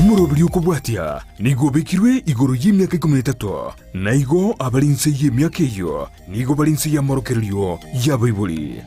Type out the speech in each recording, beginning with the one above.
Omurobiri ukubwatia nigo bekirwe igoro y'imyaka 13 na igo abalinse y'imyaka iyo nigo balinse y'amorokeryo y'abayibuli.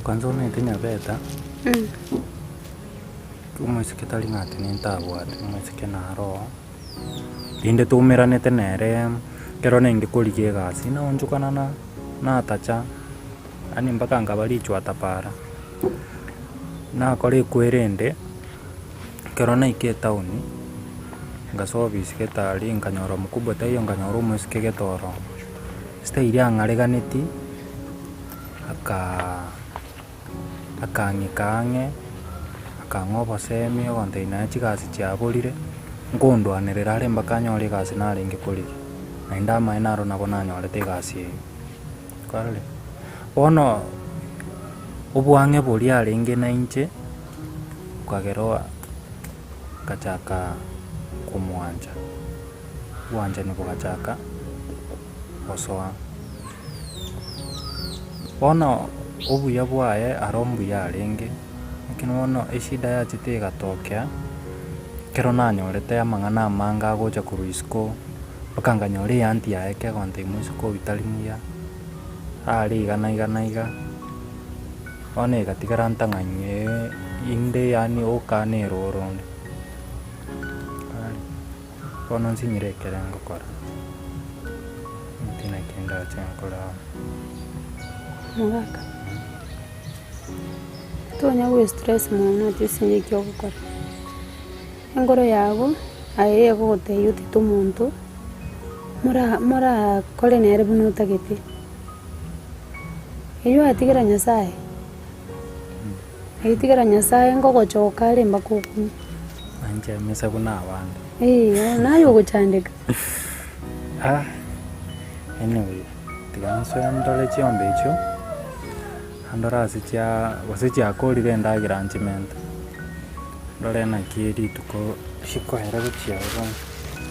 Kwanza unaita Nyabeta. Umwesike tali ngati nintabwate umwesike naro. Inde tumiranete nere kero nenge kulikie gasi na onjukana na tacha ani mpaka ngabalichwa tapara. Na kore kwerende kero na ike tauni ngasobisi ketali nkanyoro mukubwa tayo nkanyoro umwesike getoro. Stay angaleganeti akange akangoba semi onde ina chigasi cyabolire ngondwanirira ale mbakanyore gasi nari ngikolike na indama inaro nabona nyorete gasi kwarale ono obwange boli ale nge na inche kwageroa kachaka kumwanja wanja ni bukachaka osoa ono obuya bwaye arombu yarenge kino ono eshida ya chite gatokya kero nanyorete amangana amanga gocha kuruisko bakanganyore anti yaeke konte musiko vitalimuya ali igana one gatigaranta nganye inde yani okane roronde ono sinyirekere ngokora ntina kenda chankora mugaka tonya we stress mwana tisinye kyo gukora engoro yago aye gote yuti tumuntu mura kole nere buno tagete iyo atigera nyasaye ayitigera nyasaye ngogochoka ale mbakuku anje mesa kuna abandi nayo guchandika anyway tiganso ndole chiombe icho andorasi cha wasicha akolire ndagira nchimenta ndole na kiri tuko shikohera guchiago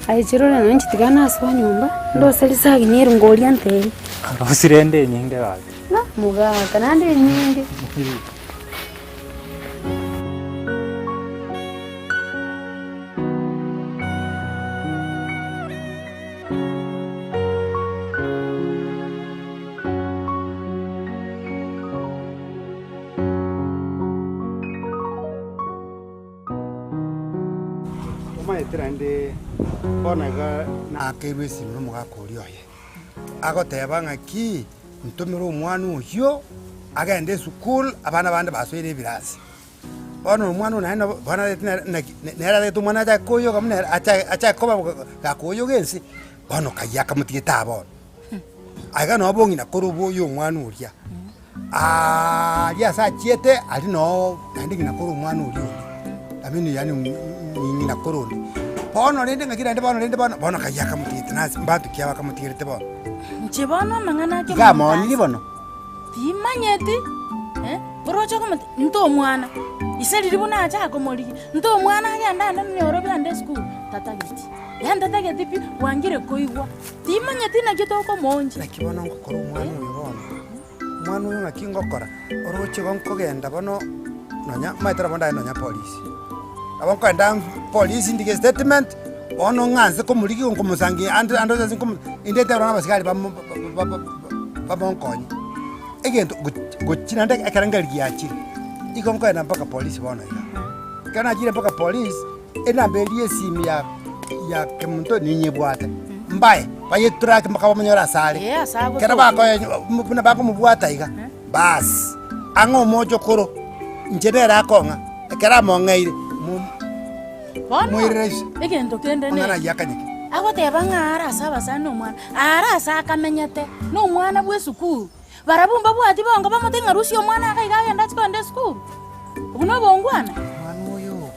aichirora nanchi tigana aswa nyumba ndo selisagi niru ngolia nteli arosirende nyinge wake na mugaka nande nyinge Trende bonaga na kebesi no mugakorio ye agoteba ngaki ntomero umwana uyo agende school abana bande baswere birasi ono umwana una bana nera letu mwana ja koyo kamne acha koba ga koyo gensi ono kayaka mutigeta abo aga no bongi na korubo yo umwana uria ya sa chiete ali no ndingi na koru umwana uria amini yani ni na koroni bono rende ngakira ndebe bono rende bono kayaka mutite nasi mbatu kiaba kamutirete bono nchibono mangana ke gamoni ni bono timanyeti borocho kama nto mwana iseli libuna acha komoli nto mwana agenda ndo nyoro byande school tata giti yanda tagete pi wangire koigwa timanya tina kitoko monji nakibona ngokora umwana uyu bono umwana uyu ngakingokora oroche gonkogenda bono nonya maitara bonda nonya polisi abonkwenda polisi ndige statement ono nganze komuliki ngomusangi ando zazinkom indete rona basikali babonkonyi egento gochina ndeke akarangari yachi ikonkwenda mpaka polisi bono kana jire mpaka polisi enambelie simu ya kemuntu ninyebwate mbaye baye track mpaka bamonyora sale kera bako mupuna bako mubwata iga bas ango mojo koro njedera akonga kera mongeire Mwirireshi egento kende ne ngana yakanyike agoteba ngara saba sana omwana ara saka menyete no mwana bwe sukuru barabumba bwati bonga bamutenga rusi omwana akaiga enda chikonde sukuru ubuno bongwana mwana uyu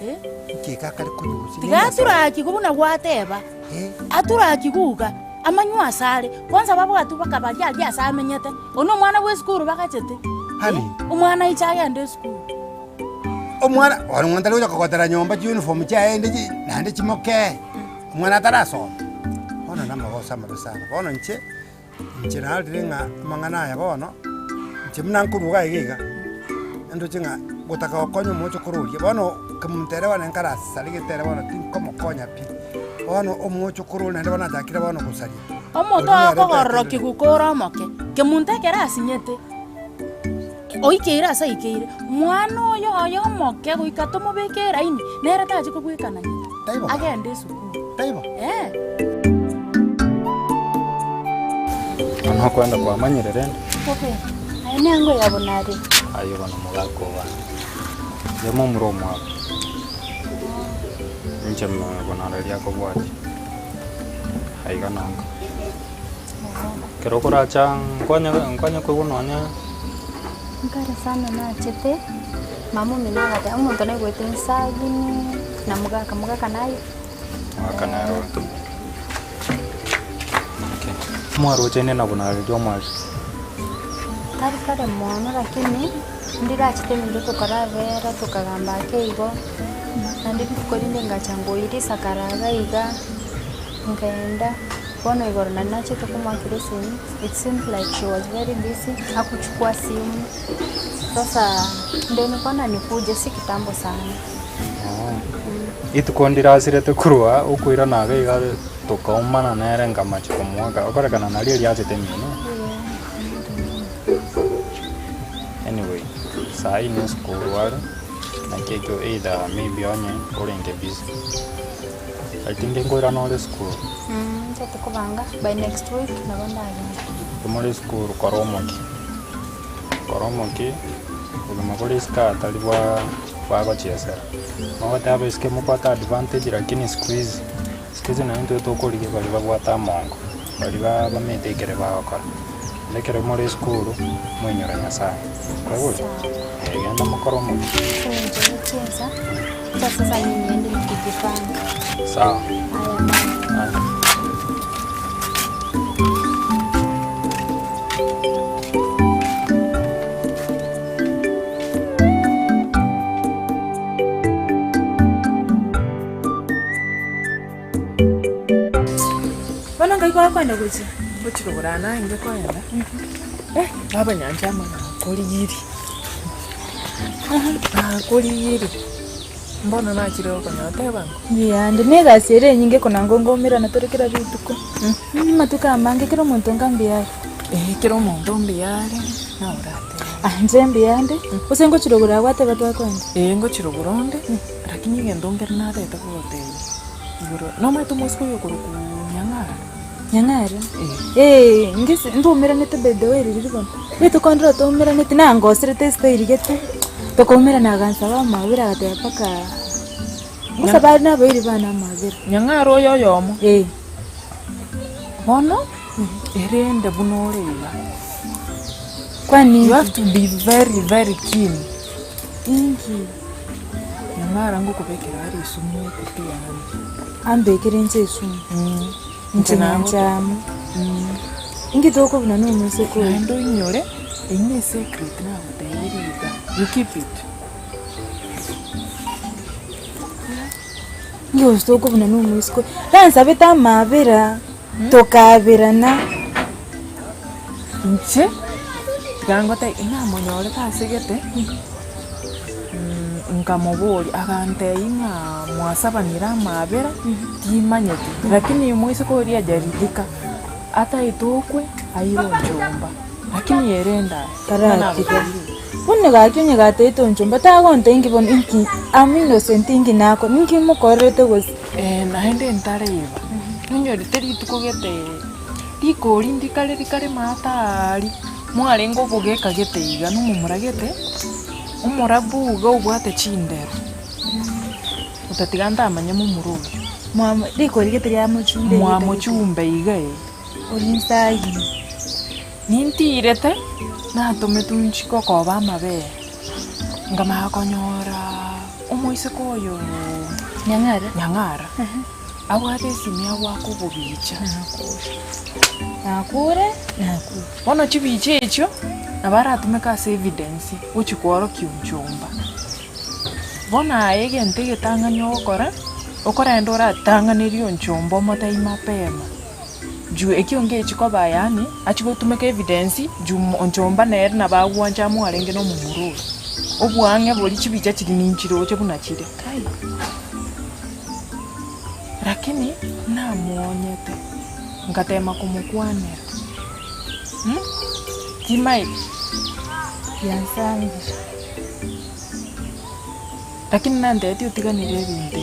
kika kali kunyusi tigaturaki kubuna gwateba aturaki kuga amanywa sare kwanza babo atuba kabaja ya samenyete ono mwana bwe sukuru bakachete hani omwana ichage ende sukuru omwana wari mwanda leo kokotera nyomba uniform cha ende nande chimoke omwana ataraso ona namagosa marusana bono nche nalrenga mangana ya bono nche mnankuruga igiga endo chinga gutaka okonyo mocho kururie bono kamuntere wana nkara salige bono tin como konya pi bono omocho kurul nande bono takira bono kusari omoto akogorroki gukora moke kemuntekera asinyete oikeira asa ikeire mwana oyo moke guika tomubekera ini nera taje kugwikana taibo agende sukuru taibo Ano kwenda kwa manyerere Okay. Aine ngo yabonari. ayo bana mugako bana yemo muromo hapo nje mbona yako bwati aigananga kerokora chang kwanya kugononya Nkara sana na chete. Mamu minaga ta umuntu ne gwete nsagini na mugaka nayo. akanayo mwaro chene na bana ryo mwaje Kare mwana lakini ndira chete ndo tukara vera tukagamba keigo. Nandi tukorinde ngachango iri sakaraga iga ngaenda bono igoro na nacho tukumwakire simu. It seemed like she was very busy. Hakuchukua simu. Sasa ndio nikaona nikuje si kitambo sana. itukondira asirete kurwa ukwira naga iga tukaumana nere ngamachi kumwaka okorekana nali lyachete mino anyway sai ni school wale na keko either maybe onye orenge busy I think ngora no school Ndio tukubanga by next week na banda agenda. kumole school koromoki ulimagoli ska talibwa kwa chiesa mawata abeske mupata advantage lakini squeeze na ndio tokolige bali babwata mongo bali bametekere bakora lekere muri school mwenyoranya sana kwa hiyo genda mukoromoki Ndio chiesa. Sasa niende nikijipanga. sawa bana ngai kwa kwenda guchi Kuchirugurana inge kwenda. Baba nyanja mana kuri yiri. Kuri yiri. Mbona nachiro kanyota bango. Ndi negasire nyinge kona ngongomera natorikira bituko. Matuka amange kiro muntu ngambia. Kiro muntu mbiyare na urate. Nje mbiyande. Usengo chirogura gwate batwa kwenda. Ngo chiruguronde lakini ngendongera na reta kote. Igoro no maitu mosiko yokuru kunyangara. Nyangara. Ngisi ndumira nete bede weri ribona. Bitu kondro tumira nete nangosire teste irigete. Tokomera na gansa ba mabira gate paka. Musabari na boiri bana mabira. Nyangara oyo yomo. Bono erende bunorega. Kwani You have to be very very keen. ingi Nyangara ngukubekera ari isumu kutia nani. ambekere nje sumu. Nje nanjamu. Ingi toko buna no museko. Ndo inyore ine secret na utayiriga. You keep it. Ngiyosto ko buna n'umwisiko. Ransa bita mabera. Tokabirana. Nche gangote inamo nyore pasigete nkamobori agante inga mwasabanira mabera timanyete lakini mwise ko ria jaridika ata itokwe ayiro njomba lakini yerenda karati punne gakyonye gateto njomba tagonte ingibon inki innocent ingi nako ninki mukorete gos naende ntareba nunyori teri tukogete Tiko rindi kare matari mwari ngo bugeka geteiga numumuragete umurabu go bwate chindero utatiganda amanya mumuru mama riko rigete ya muchumbe muchumbe igae olinsayi nintirete na tometunchiko ko bamabe ngama konyora umuise koyo nyangara awate simya wako bubicha nakure ono chibiche echo nabara atumeka as evidence uchikworo kyunjumba bona ayege ntege tanganya okora ndora tanganirio njombo motai mapema juu ekionge echikoba yani achikotumeka evidence juu njomba naer nabagwanja mu arenge no mumuru obwange boli chibicha chiri ninchiro che bunachire kai lakini na muonyete ngatema kumukwanera timai yansangi lakini nandeti utiganire ebintu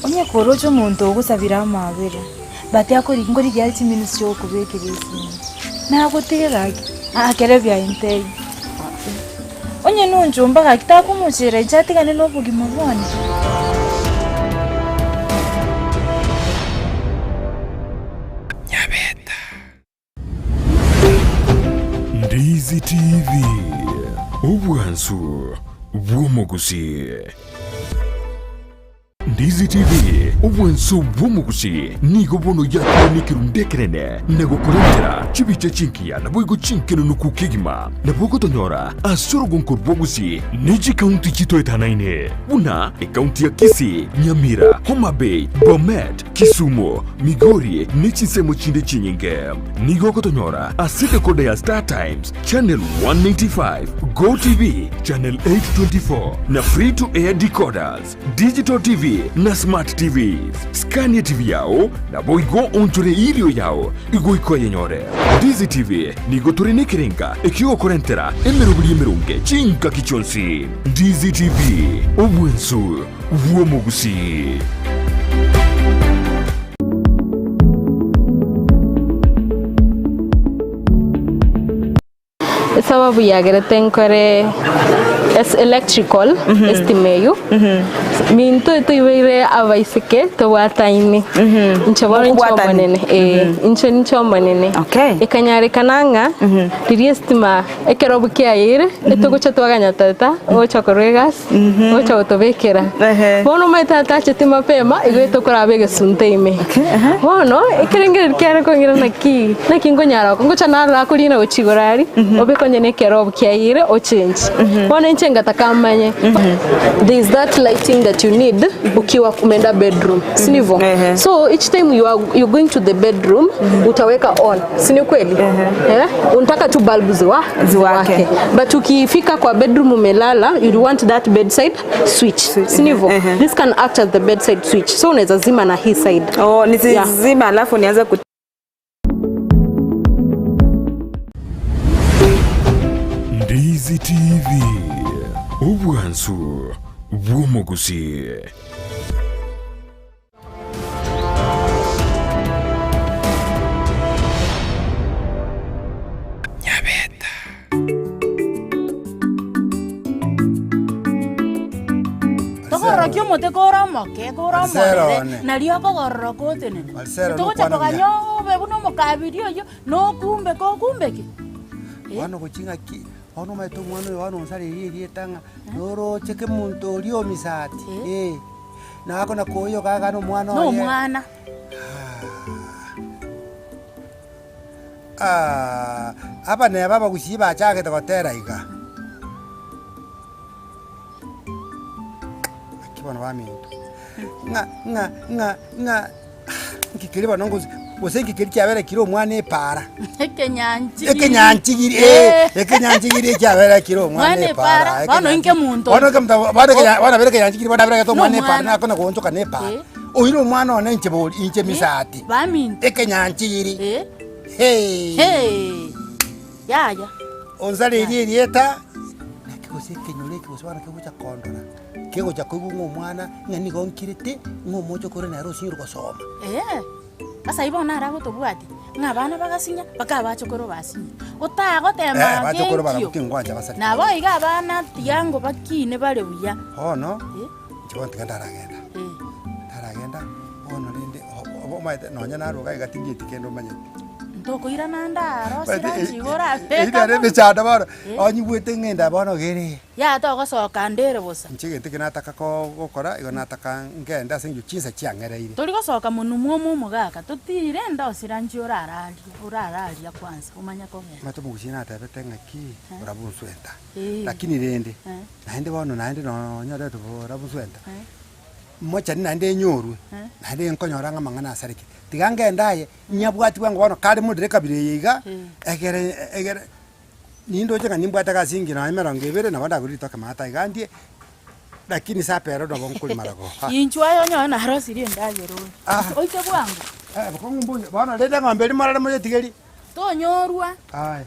onye korocho muntu ogusabira amabere bati akori ngori gyalti ministry okubekirisi nagotegaki akere bya intei onye nunjumba gakitakumukira icyatigane n'obugimo bwone Nyabeta Ndizi TV Obwansu bw'omugusi Ndizi TV obwansu bw'omugusi nigo bono yakunikirundekerene nagokorentera chibiche chinkiya nabwigo chinkeno nukukigima nabwogotonyora asorogonkor bwogusi niji kaunti chitoetanaine buna ekaunti ya Kisii, Nyamira, Homa Bay, Bomet, Kisumu, Migori nichisemo chinde chinyinge nigo gotonyora asite kode ya Star Times channel 195 Go TV channel 824 na free to air decoders digital TV na smart TVs Scania TV yao na boigo onchore ilio yao igo ikoye nyore Ndizi TV nigo turine kirenga ekigo korentera emerubuli emerunge chinka kichonsi Ndizi TV obwensu bw'omugusi sababu yagerete nkore electrical estimeyo minto itoibeire abaisike towataini nchabora nchomanene nchomanene ikanyarekananga riri estima ekerobuke ayire etogocha twaganyatata ocha koregas ocha otobekera bono maitata chetima pema igweto korabege sunteime bono ekerengere kyare kongira naki ngonyara ngocha nara kurina ochigorari obekonye nekerobuke ayire o change bono nchenga takamanye there is that lighting that you need ukiwa kumenda bedroom sinivo so each time you're going to the bedroom utaweka on sini kweli unataka tu bulb ziwake but ukifika kwa bedroom umelala you want that bedside switch sinivo this can act as the bedside switch so unaweza zima na hii side nizima alafu nianze Ndizi TV obwansu bw'omugusi Nyabeta Togorokyo mote koromoke na liyo kogoroko tenene togocha koganyo bebuno mokabirio yo no kumbe ko kumbeki wano kuchinga ki ono maito mwana wano nsari rietanga noro cheke muntu lio misati na ako na koyo kaga no mwana no mwana apa ne baba kusiba chake takotera iga akibona bamintu nga ngikiri banongozi ose ngikiri cyabera kiro mwana epara Ekenyanchigiri. ekenyanchigiri ekenyanchigiri cyabera kiro mwana epara bano inke muntu bana bereke yanchigiri bana bereke to mwana epara nako na kuonchoka nepara oyiro mwana ona inche misati baminto ekenyanchigiri hey yaya onzale rieta nakikose kenyole kiboswana kibucha kondora kego cha kubu mwana ngani gonkirite ngomocho kore na rosi nyuko soma asa ibona ara gutubwati ngabana bagasinya bakabachokoro basinya utago tema bachokoro barakutingwanja basati nabo iga abana tiango bakine bare buya no chibonti kandaragenda taragenda ono rinde omaite nonya naruga igatingiti kendo manye ntokoira nandaro siranjigora ida ne chada bana anyibwete ngenda bana gere ya to gosoka ndere bosa nchigete kinataka ko gukora igonataka ngenda sinju chisa chiangereire turi gosoka munu mumu mugaka tutire ndo siranji uraralia kwanza umanya ko he mato mugusina atabete ngaki urabuswenta lakini rende naende bana naende no nyada to urabuswenta mocha nande nyoru naende nkonyora ngamangana asariki tigange ndaye nyabwati wangu bana kali mudire kabire yiga egere nindo cheka nimbwata kasingi na imerongo ibere na banda kuri toka mata igandie lakini sapero ndo bonkuli marago inchwa yo nyona harosi ri ndagero oike bwangu bakongumbunya bana leta ngambeli marara moje tigeri to nyorwa ai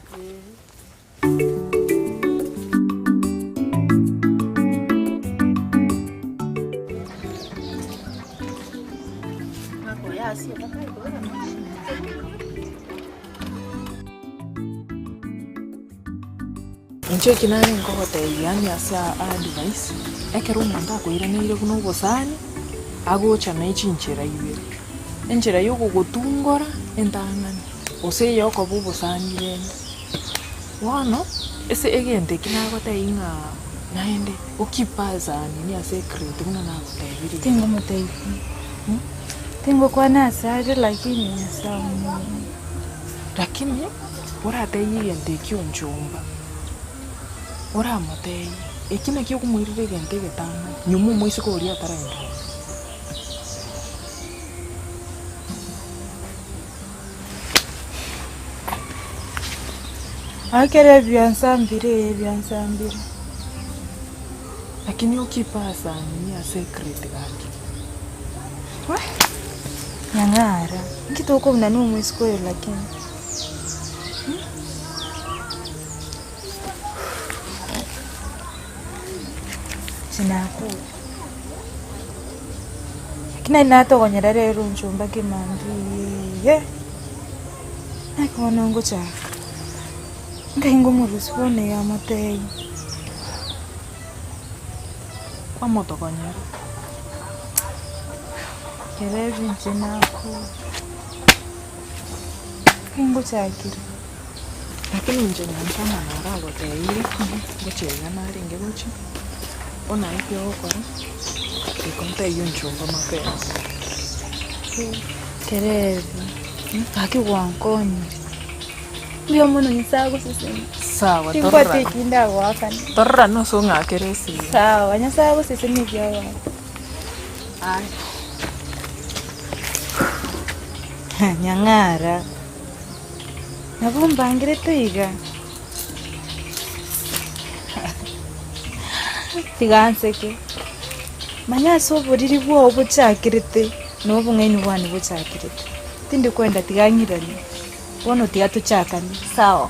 Incho kinani ngogote yani asa advice ekero umuntu akoiranire kuno obosani agocha na ichinchira ibere enchera yoko gutungora entangani ose yoko bubosani rende wano ese egente kinagote inga naende ukipaza nini ase secret kuna na kutebiri Tengo motaifu. Tengo kwa nasari lakini nasamu. lakini ora teyigente kyonchomba ora motei ekina kyo kumwirire gente getanga nyumu moisi ko ria tarendo Akere byansambire. lakini ukipasa nini ya secret gaki Nyangara. Kitoko mnanu mwisiko lakini. Sinaku. Kina inato konyera rero nchumba kimandi. Nakona ngo chaka. Ngaingo murusone ya matei. kwa moto konyera Kerevi nchinaku. Ngaingo chakira. lakini nje nyansama narago teire gochega naringe gochi ona ipyo gukora ikonta iyo nchumba mapema Kerevi. Aki wankonyi. Ndio muno nisago sisi. sawa Tingwa tekinda wakani. torra no so ngakeresi Sawa, nyasago sisi ni byawa. ai Nyangara. Nabumbangire tuiga. Tiganseke. Manya soboriri bwo buchakirite no bungeni bwani buchakirite. Tindi kwenda tiganyirani. Wono tigatuchakani. Sawa.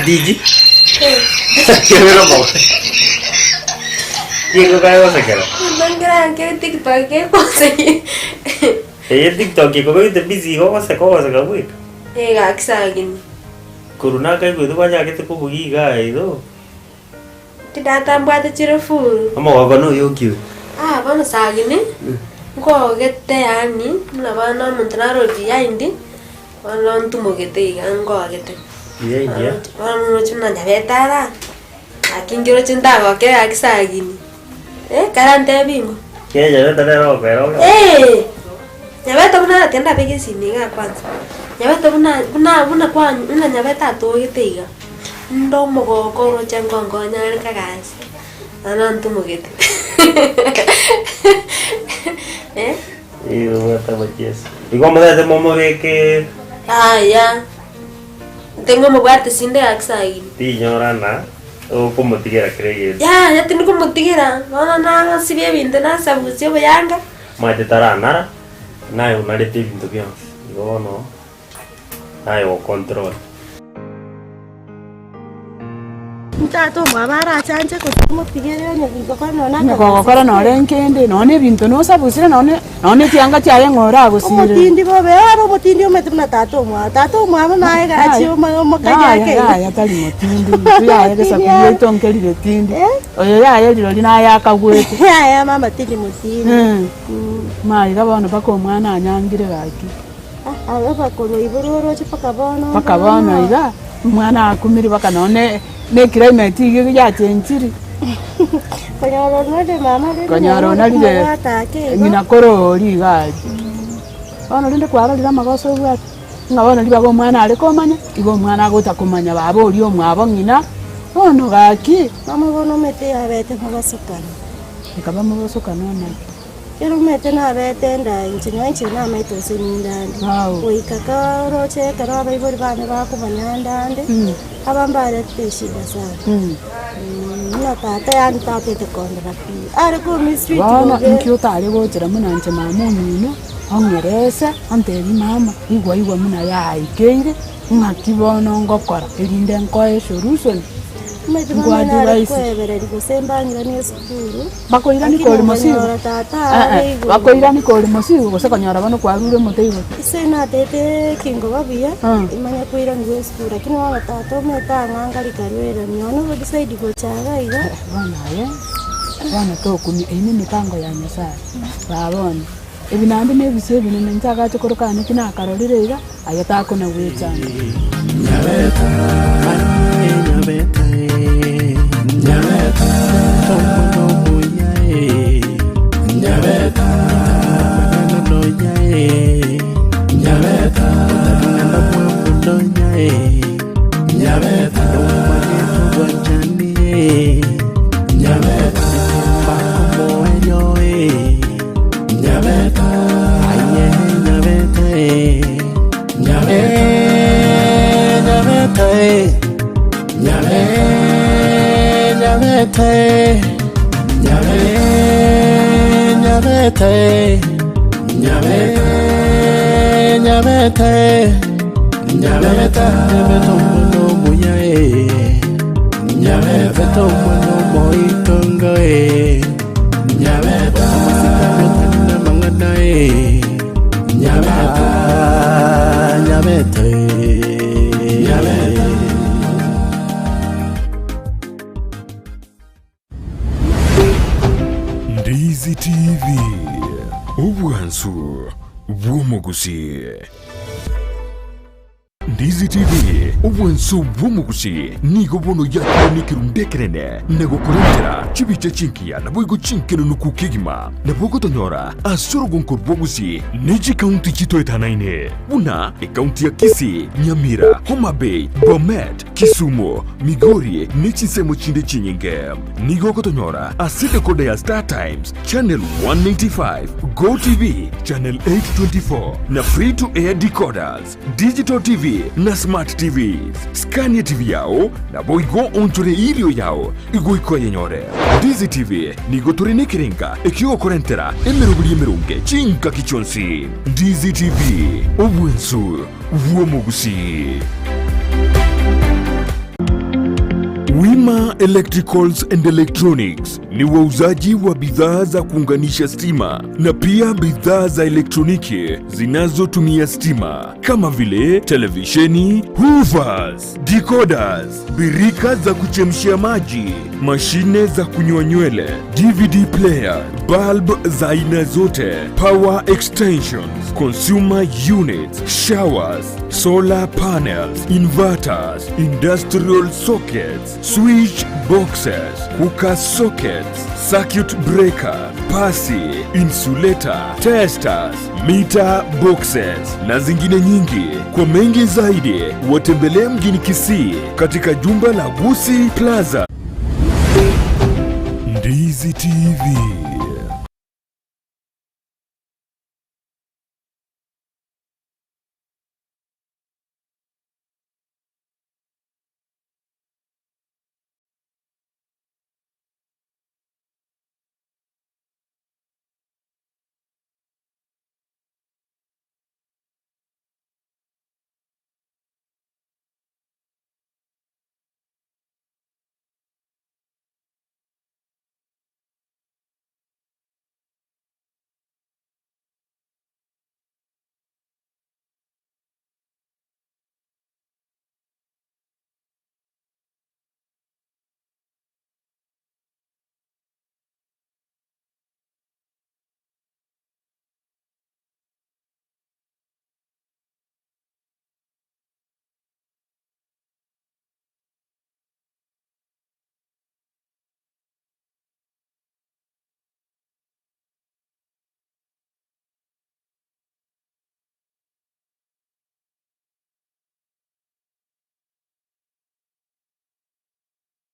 Ndizi. Kira mau. Kiko kaya ko sa kira. Mangra ke TikTok ke kose. TikTok ko ko busy ko sa ka buik. Gaksagin. Corona kay ko ba nyake ko bugi ga ido. Tidata chira full. Amo wa no yo kyu. Bana sagini. Ko gette yani na bana muntraro dia indi. Bana ntumo gette ngo gette. Iya. Bana no chuna Nyabeta la. Akingiro chinta ko ke aksagini. Karante bingo. Ke Nyabeta ro pero. Nyabeta buna tenda peke sininga kwanza. Nyabeta buna kwa Nyabeta to gete. Ndo mo ko changongo nyari kagasi. Ana ntumo gette. Iyo mata baches. Igual me da momo de que ya. Tengo mabate sinde aksai. ti llorana o como tigera cree. Ya tengo como tigera. No si bien vinte na sabu se bayanga. Ma te tarana. Na yo na de te vinto que. Digo no. Na yo control. Mtato mwabara chanje ko tumo tigere nyingo kono na ko kora no renkende none bintu no sabusire none tianga chaye ngora gusire mutindi bobe abo mutindi umetuna tato mwa na ga achi mo kajake ya tali mutindi ya ga sapiye tonkeli de tindi oyo ya lilo lina ya kagwete ya mama tindi mutindi mai ga bana bako mwana anyangire gaki aba bakono ibororo paka bono iga mwana akumiri baka none ne climate igi ya chenchiri konyoro na lile ngina korori gaji ono linde kwaro lila magoso bwa ngabona liba go mwana ale komanya igo mwana agota kumanya babo oli omwabo ngina ono gaki mama bono mete abete magasokana ikaba magasokana na Kero mete na bete nda inchi na maito sinindandi oikaka roche karo abaibori bane bakumanyandande abambare teshida sana na tata yani tate te kondra pi are ko mystery wana nkyo tare gochera munanje mamunyu ongeresa antebi mama igwa muna ya ikeire ngakibono ngokora elinde nkoe solution bakoirani koli mosigo bakoirani koli mosigo gose konyora bano kwarure muteigo isena tete kingo babia imanya kuira ngwe skura lakini wala tato meta ngangali karwera nyono bo decide go chaga iga bana to kuni ine mipango ya Nyasaye babona ebinandi nebise binene ntaga chokorokana kina karorire iga ayata kona wechana Nyabeta tomo yae Nyabeta no yae Nyabeta na mwapo yae Nyabeta no wajani Nyabeta bako moyo Nyabeta aye Nyabeta Nyabeta mwono muyae Nyabeta mwono moitonga Nyabeta masikano tanina manganae Nyabeta Ndizi TV Ubwansu Bw'Gusii Ndizi TV ubwansu bw'Gusii nigo bono yakunikira undekerene nego kurengera chibice chinkiya nabo igo chinkeno nukukigima nabo gotonyora asorogonko bw'Gusii neji county chitoetanaine buna county ya Kisii, Nyamira, Homa Bay, Bomet, Kisumu, Migori nechisemo chinde chinyinge nigo gotonyora aside kode ya Star Times channel 195 Go TV channel 824 na free to air decoders digital TV na smart TVs Scania TV yao na boigo onchore ilio yao igo ikoye nyore Ndizi TV nigo turine kirenga ekio korentera emerunge chinka kichonsi Ndizi TV ubwensu bw'Gusii Wima Electricals and Electronics ni wauzaji wa bidhaa za kuunganisha stima na pia bidhaa za elektroniki zinazotumia stima kama vile televisheni, hoovers, decoders, birika za kuchemshia maji, mashine za kunyoa nywele, DVD player, bulb za aina zote, power extensions, consumer units, showers, solar panels, inverters, industrial sockets, switch boxes, cooker sockets, circuit breaker, pasi, insulator, testers, meter boxes na zingine nyingi. Kwa mengi zaidi, watembelee mjini Kisii katika jumba la Gusii Plaza. Ndizi TV.